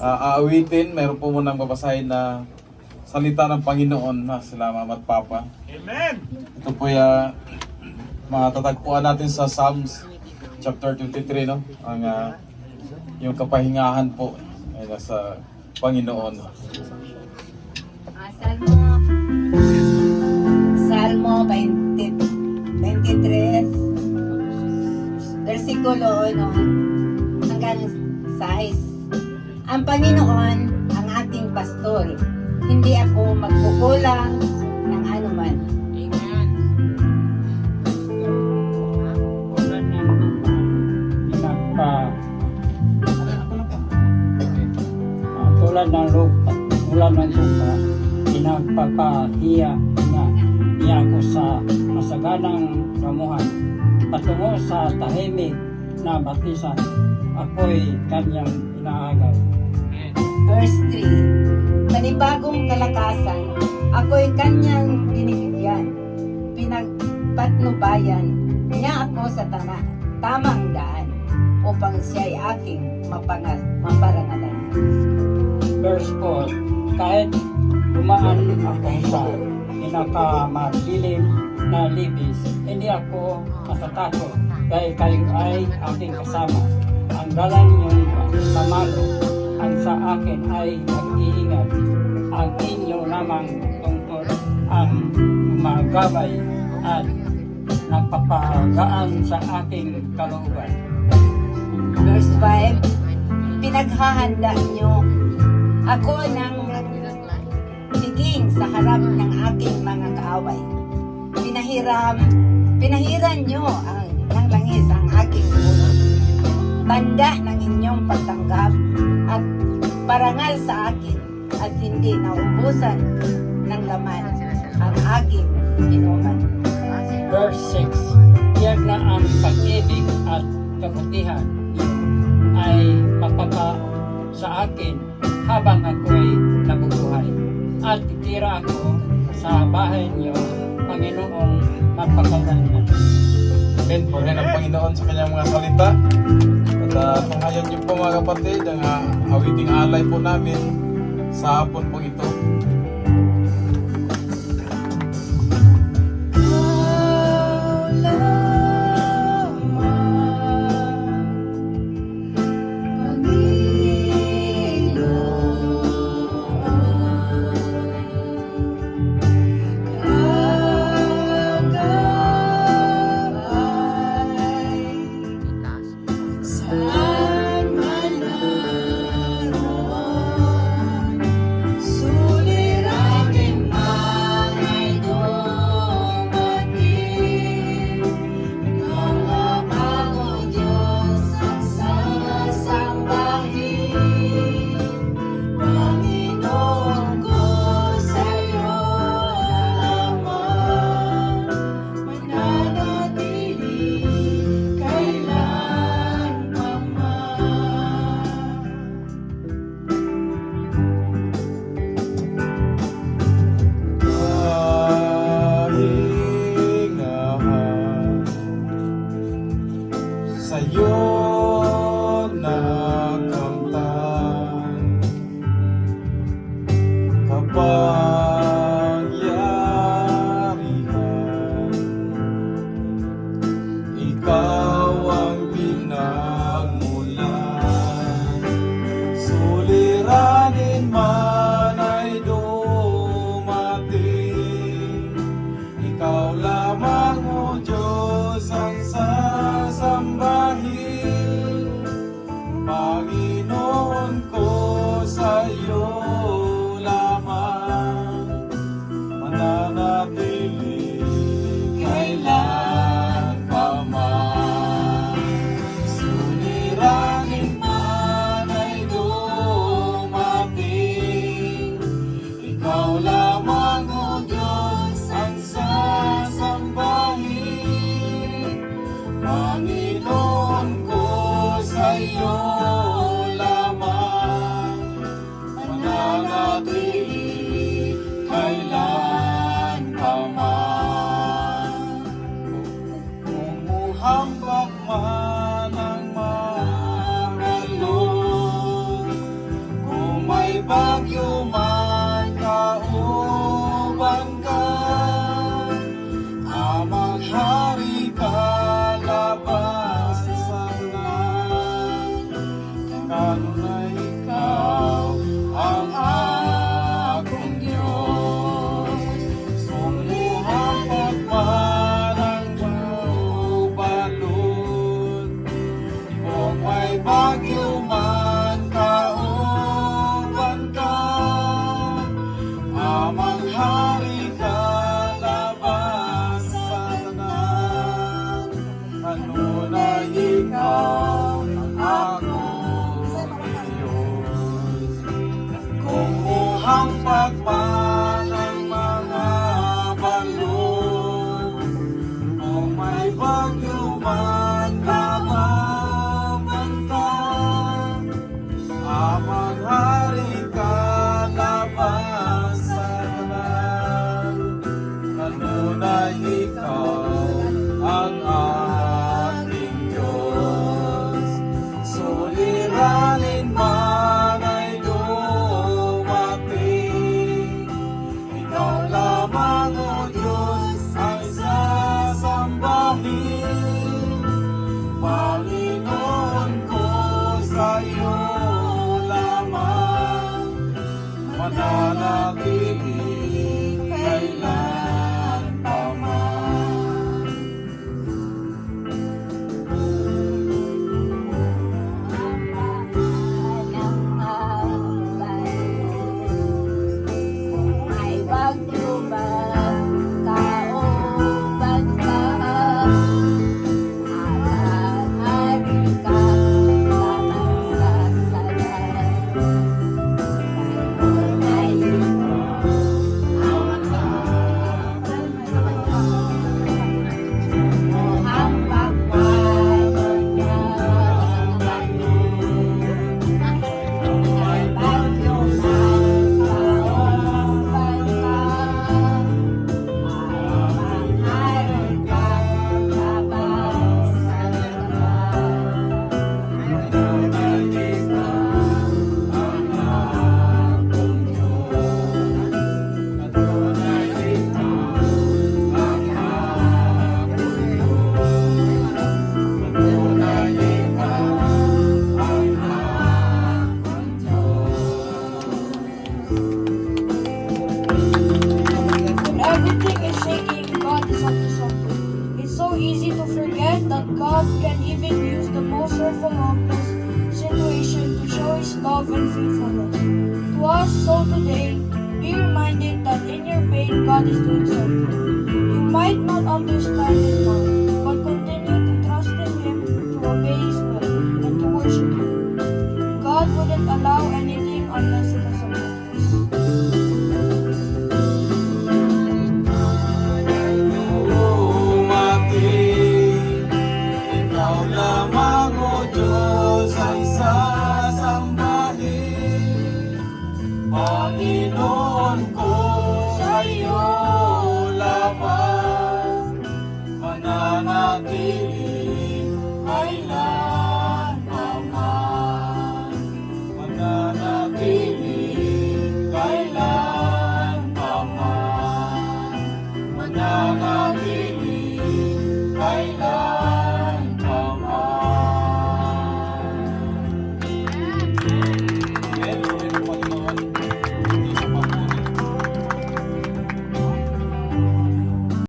aawitin. Meron po munang babasahin na salita ng Panginoon na sila Mama at Papa. Amen! Ito po matatagpuan natin sa Psalms chapter 23, no? Yung kapahingahan po ay nasa Panginoon. Salmo 23, versikulo 1 hanggang 6. Ang Panginoon ang ating pastor, hindi ako magkukulang ng anuman. Tulad ng lupa, pinagpapahiya niya ako sa masaganang damuhan. Patungo sa tahimik na batisan, ako'y kanyang inaagaw. Verse 3. Panibagong kalakasan, ako'y kanyang binibigyan. Pinagpatnubayan niya ako sa tamang daan upang siya'y aking maparangalan. Verse 4. Kahit dumaan ako sa pinakamadilim na libis, hindi ako matatakot dahil kayo ay aking kasama. Ang dalang niyong pamalo ang sa akin ay mag-iingat. Ang inyo namang tungkol ang gumagabay at nagpapagaan sa aking kalooban. Verse 5. Pinaghahanda niyo ako ng tiging sa harap ng aking mga kaaway. Pinahiran niyo ng langis ang aking ulo. Tanda ng inyong pagtanggap at parangal sa akin at hindi naubusan ng laman ang aking inuman. Verse 6. Tiyak na ang pag-ibig at kabutihan ay mapapa sa akin habang ako'y nabubuhay. At titira ako sa bahay niyo, Panginoong mapagkalangan. Amen. Purihin ang Panginoon sa kanyang mga salita. At tunghayan niyo po mga kapatid ang awiting alay po namin sa hapon po ito. Sulit bagyo man kauban ka, amang hari ka labas sa tanan. Kanunay ikaw ang akong Diyos, sumuhang pagpanang balon. Kung may bagyo man kauban ka, amang hari ka labas sa tanan. Kanunay ikaw ang akong Diyos, kumuhang pagpanang mga balon. Kung may bagyo man kauban ka, amang hari ka labas sa tanan. Kanunay ikaw ang ating Diyos, suliranin man ay dumating. Ikaw lamang, O Diyos, ang sasambahin. Panginoon ko, sa iyo lamang mananatili kailan pa man. Kung may bagyo man kauban ka, amang hari ka labas sa tanan. Kanunay ang pagpanang may bagyo man kauban ka, amang hari ka labas sa tanan. Kanunay ikaw ang akong Diyos, kanunay ikaw ang akong Diyos, kanunay ikaw ang akong When everything is shaking, God is up to something. It's so easy to forget that God can even use the most hurtful, hopeless situation to show His love and faithfulness to us. So today, be reminded that in your pain, God is doing something. You might not understand it now, but continue to trust in Him, to obey His will, and to worship Him. God wouldn't allow anything unless it was a purpose. dumating. Ikaw lamang, O Diyos, ang sasambahin. Panginoon ko, sa iyo